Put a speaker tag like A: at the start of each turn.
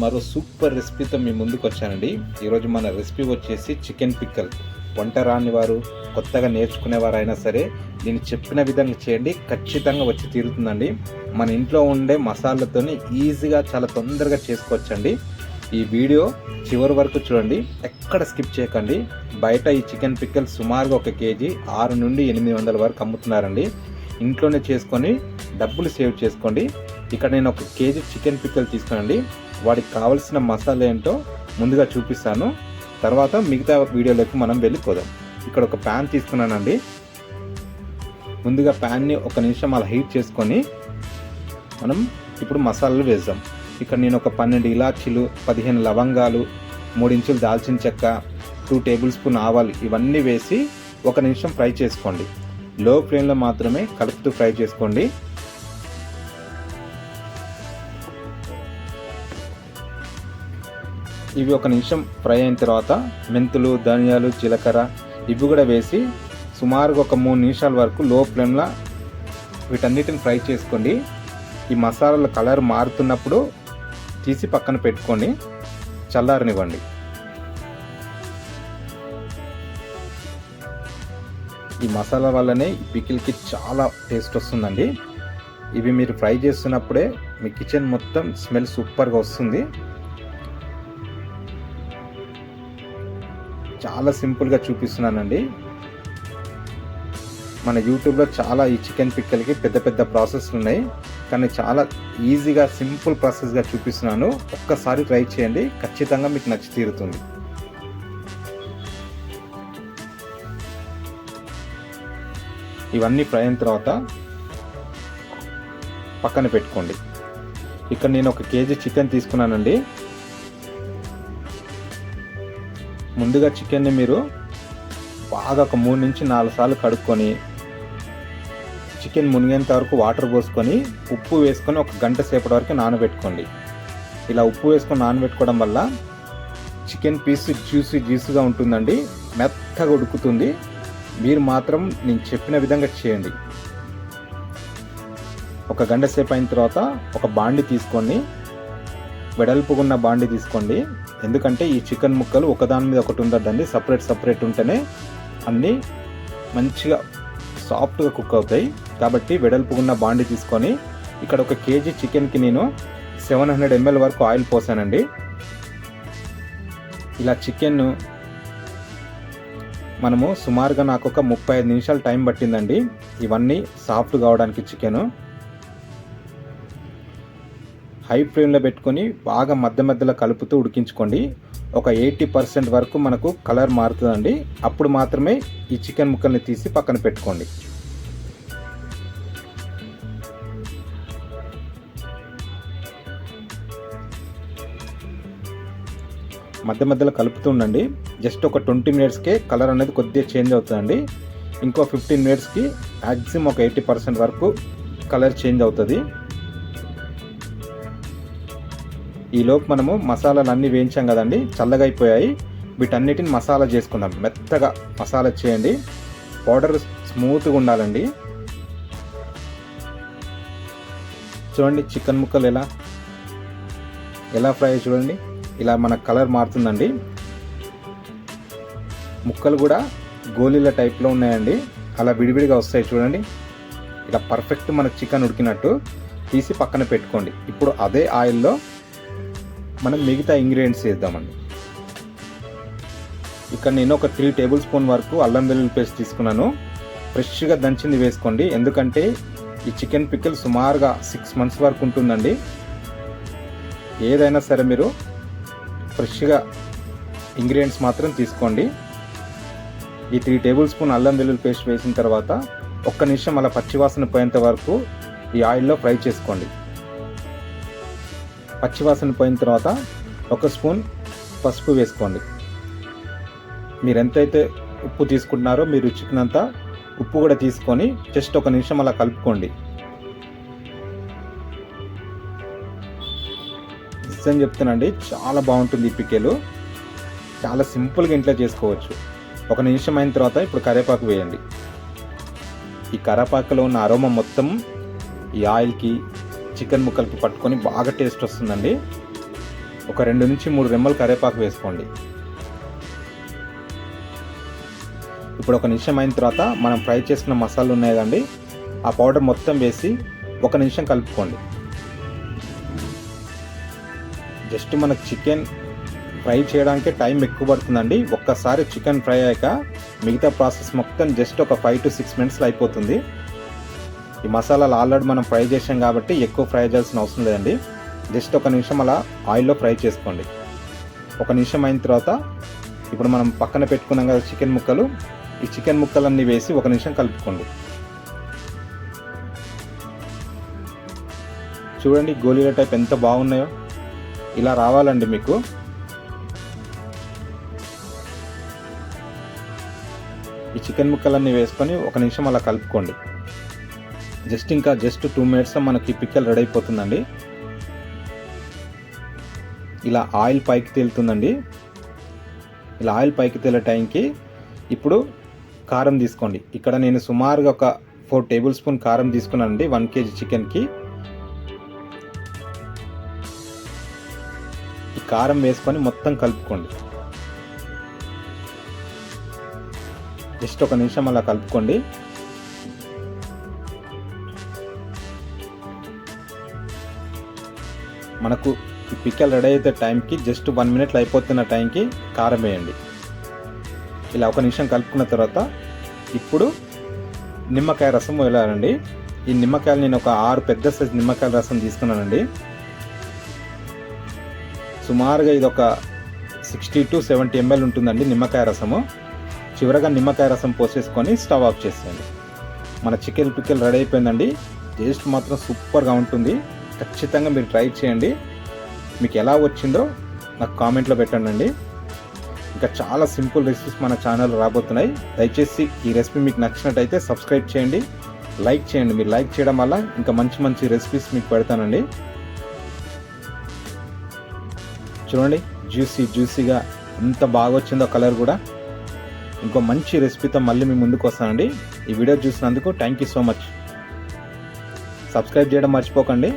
A: మరో సూపర్ రెసిపీతో మీ ముందుకు వచ్చానండి. ఈరోజు మన రెసిపీ వచ్చేసి చికెన్ పిక్కల్. వంట రాని వారు, కొత్తగా నేర్చుకునేవారైనా సరే దీన్ని చెప్పిన విధంగా చేయండి, ఖచ్చితంగా వచ్చి తీరుతుందండి. మన ఇంట్లో ఉండే మసాలాతోని ఈజీగా చాలా తొందరగా చేసుకోవచ్చండి. ఈ వీడియో చివరి వరకు చూడండి, ఎక్కడ స్కిప్ చేయకండి. బయట ఈ చికెన్ పిక్కల్ సుమారుగా 1 కేజీ 600 నుండి 800 వరకు అమ్ముతున్నారండి. ఇంట్లోనే చేసుకొని డబ్బులు సేవ్ చేసుకోండి. ఇక్కడ నేను 1 కేజీ చికెన్ పిక్కల్ తీసుకున్నానండి. వాటికి కావలసిన మసాలా ఏంటో ముందుగా చూపిస్తాను, తర్వాత మిగతా వీడియోలోకి మనం వెళ్ళిపోదాం. ఇక్కడ ఒక ప్యాన్ తీసుకున్నానండి. ముందుగా ప్యాన్ని 1 నిమిషం అలా హీట్ చేసుకొని మనం ఇప్పుడు మసాలాలు వేద్దాం. ఇక్కడ నేను ఒక 12 ఇలాచీలు, 15 లవంగాలు, 3 ఇంచులు దాల్చిన చెక్క, 2 టేబుల్ స్పూన్ ఆవాలు ఇవన్నీ వేసి 1 నిమిషం ఫ్రై చేసుకోండి. లో ఫ్లేమ్లో మాత్రమే కలుపుతూ ఫ్రై చేసుకోండి. ఇవి 1 నిమిషం ఫ్రై అయిన తర్వాత మెంతులు, ధనియాలు, జీలకర్ర ఇవి కూడా వేసి సుమారుగా ఒక 3 నిమిషాల వరకు లో ఫ్లేమ్లో వీటన్నిటిని ఫ్రై చేసుకోండి. ఈ మసాలాల కలర్ మారుతున్నప్పుడు తీసి పక్కన పెట్టుకొని చల్లారనివ్వండి. ఈ మసాలా వల్లనే ఈ పికిల్కి చాలా టేస్ట్ వస్తుందండి. ఇవి మీరు ఫ్రై చేస్తున్నప్పుడే మీ కిచెన్ మొత్తం స్మెల్ సూపర్గా వస్తుంది. చాలా సింపుల్గా చూపిస్తున్నానండి. మన యూట్యూబ్లో చాలా ఈ చికెన్ పిక్కల్కి పెద్ద పెద్ద ప్రాసెస్లు ఉన్నాయి, కానీ చాలా ఈజీగా సింపుల్ ప్రాసెస్గా చూపిస్తున్నాను. ఒక్కసారి ట్రై చేయండి, ఖచ్చితంగా మీకు నచ్చి తీరుతుంది. ఇవన్నీ ఫ్రై అయిన తర్వాత పక్కన పెట్టుకోండి. ఇక్కడ నేను 1 కేజీ చికెన్ తీసుకున్నానండి. ముందుగా చికెన్ని మీరు బాగా ఒక 3 నుంచి 4 సార్లు కడుక్కొని చికెన్ మునిగేంత వరకు వాటర్ పోసుకొని ఉప్పు వేసుకొని 1 గంట సేపటి వరకు నానబెట్టుకోండి. ఇలా ఉప్పు వేసుకొని నానబెట్టుకోవడం వల్ల చికెన్ పీస్ జ్యూసీగా ఉంటుందండి, మెత్తగా ఉడుకుతుంది. మీరు మాత్రం నేను చెప్పిన విధంగా చేయండి. 1 గంట సేపు అయిన తర్వాత ఒక బాండి తీసుకొని, వెడల్పుగున్న బాండి తీసుకోండి. ఎందుకంటే ఈ చికెన్ ముక్కలు ఒకదాని మీద ఒకటి ఉండద్దండి, సపరేట్ ఉంటేనే అన్నీ మంచిగా సాఫ్ట్గా కుక్ అవుతాయి. కాబట్టి వెడల్పుగున్న బాండి తీసుకొని ఇక్కడ 1 కేజీ చికెన్కి నేను 700 ml వరకు ఆయిల్ పోసానండి. ఇలా చికెన్ మనము సుమారుగా నాకు ఒక 35 నిమిషాలు టైం పట్టిందండి ఇవన్నీ సాఫ్ట్ కావడానికి. చికెన్ హై ఫ్లేమ్లో పెట్టుకొని బాగా మధ్యలో కలుపుతూ ఉడికించుకోండి. ఒక 80% వరకు మనకు కలర్ మారుతుందండి. అప్పుడు మాత్రమే ఈ చికెన్ ముక్కల్ని తీసి పక్కన పెట్టుకోండి. మధ్యలో కలుపుతూ ఉండండి. జస్ట్ ఒక 20 మినిట్స్కే కలర్ అనేది కొద్దిగా చేంజ్ అవుతుందండి. ఇంకో 15 మినిట్స్కి మ్యాక్సిమం ఒక 80% వరకు కలర్ చేంజ్ అవుతుంది. ఈలోపు మనము మసాలాలు అన్నీ వేయించాం కదండి, చల్లగా అయిపోయాయి. వీటన్నిటిని మసాలా చేసుకుందాం. మెత్తగా మసాలా చేయండి. పౌడర్ స్మూత్గా ఉండాలండి. చూడండి చికెన్ ముక్కలు ఎలా ఫ్రై చూడండి, ఇలా మన కలర్ మారుతుందండి. ముక్కలు కూడా గోళీల టైప్లో ఉన్నాయండి, అలా విడివిడిగా వస్తాయి చూడండి. ఇలా పర్ఫెక్ట్ మనకు చికెన్ ఉడికినట్టు తీసి పక్కన పెట్టుకోండి. ఇప్పుడు అదే ఆయిల్లో మనం మిగతా ఇంగ్రీడియంట్స్ వేద్దామండి. ఇక్కడ నేను ఒక 3 టేబుల్ స్పూన్ వరకు అల్లం వెల్లుల్లి పేస్ట్ తీసుకున్నాను. ఫ్రెష్గా దంచింది వేసుకోండి, ఎందుకంటే ఈ చికెన్ పికిల్ సుమారుగా 6 మంత్స్ వరకు ఉంటుందండి. ఏదైనా సరే మీరు ఫ్రెష్గా ఇంగ్రీడియంట్స్ మాత్రం తీసుకోండి. ఈ 3 టేబుల్ స్పూన్ అల్లం వెల్లుల్లి పేస్ట్ వేసిన తర్వాత 1 నిమిషం అలా పచ్చివాసన పోయేంత వరకు ఈ ఆయిల్లో ఫ్రై చేసుకోండి. పచ్చివాసన పోయిన తర్వాత 1 స్పూన్ పసుపు వేసుకోండి. మీరు ఎంతైతే ఉప్పు తీసుకుంటున్నారో మీ రుచికినంత ఉప్పు కూడా తీసుకొని జస్ట్ 1 నిమిషం అలా కలుపుకోండి. నిజం చెప్తానండి, చాలా బాగుంటుంది ఈ పికిల్. చాలా సింపుల్గా ఇంట్లో చేసుకోవచ్చు. 1 నిమిషం అయిన తర్వాత ఇప్పుడు కరివేపాకు వేయండి. ఈ కరేపాకులో ఉన్న అరోమా మొత్తం ఈ ఆయిల్కి చికెన్ ముక్కలకి పట్టుకొని బాగా టేస్ట్ వస్తుందండి. ఒక 2 నుంచి 3 రెమ్మలు కరేపాకు వేసుకోండి. ఇప్పుడు ఒక నిమిషం అయిన తర్వాత మనం ఫ్రై చేసుకున్న మసాలాలు ఉన్నాయి కదండి, ఆ పౌడర్ మొత్తం వేసి 1 నిమిషం కలుపుకోండి. జస్ట్ మనకు చికెన్ ఫ్రై చేయడానికి టైం ఎక్కువ పడుతుందండి. ఒక్కసారి చికెన్ ఫ్రై అయ్యాక మిగతా ప్రాసెస్ మొత్తం జస్ట్ ఒక 5 to 6 మినిట్స్లో అయిపోతుంది. ఈ మసాలాలు ఆల్రెడీ మనం ఫ్రై చేసాం కాబట్టి ఎక్కువ ఫ్రై చేయాల్సిన అవసరం లేదండి. జస్ట్ 1 నిమిషం అలా ఆయిల్లో ఫ్రై చేసుకోండి. 1 నిమిషం అయిన తర్వాత ఇప్పుడు మనం పక్కన పెట్టుకున్నాం కదా చికెన్ ముక్కలు, ఈ చికెన్ ముక్కలన్నీ వేసి 1 నిమిషం కలుపుకోండి. చూడండి గోలీల టైప్ ఎంత బాగున్నాయో. ఇలా రావాలండి మీకు. ఈ చికెన్ ముక్కలన్నీ వేసుకొని 1 నిమిషం అలా కలుపుకోండి. జస్ట్ 2 మినిట్స్లో మనకి పిక్కల్ రెడీ అయిపోతుందండి. ఇలా ఆయిల్ పైకి తేలుతుందండి. ఇలా ఆయిల్ పైకి తేలే టైంకి ఇప్పుడు కారం తీసుకోండి. ఇక్కడ నేను సుమారుగా ఒక 4 టేబుల్ స్పూన్ కారం తీసుకున్నానండి 1 kg చికెన్కి. ఈ కారం వేసుకొని మొత్తం కలుపుకోండి. జస్ట్ 1 నిమిషం అలా కలుపుకోండి. మనకు ఈ పిక్కల్ రెడీ అయితే టైంకి జస్ట్ 1 మినిట్లో అయిపోతున్న టైంకి కారం వేయండి. ఇలా 1 నిమిషం కలుపుకున్న తర్వాత ఇప్పుడు నిమ్మకాయ రసం వేయాలండి. ఈ నిమ్మకాయలు నేను ఒక 6 పెద్ద సైజు నిమ్మకాయల రసం తీసుకున్నానండి. సుమారుగా ఇది ఒక 60 to 70 ml ఉంటుందండి నిమ్మకాయ రసము. చివరగా నిమ్మకాయ రసం పోసేసుకొని స్టవ్ ఆఫ్ చేసేయండి. మన చికెన్ పిక్కల్ రెడీ అయిపోయిందండి. టేస్ట్ మాత్రం సూపర్గా ఉంటుంది. ఖచ్చితంగా మీరు ట్రై చేయండి. మీకు ఎలా వచ్చిందో నాకు కామెంట్లో పెట్టండి. ఇంకా చాలా సింపుల్ రెసిపీస్ మన ఛానల్ రాబోతున్నాయి. దయచేసి ఈ రెసిపీ మీకు నచ్చినట్టయితే సబ్స్క్రైబ్ చేయండి, లైక్ చేయండి. మీరు లైక్ చేయడం వల్ల ఇంకా మంచి రెసిపీస్ మీకు పెడతానండి. చూడండి జ్యూసీగా ఎంత బాగా వచ్చిందో కలర్ కూడా. ఇంకో మంచి రెసిపీతో మళ్ళీ మీ ముందుకు వస్తానండి. ఈ వీడియో చూసినందుకు thank you so much. Subscribe చేయడం మర్చిపోకండి.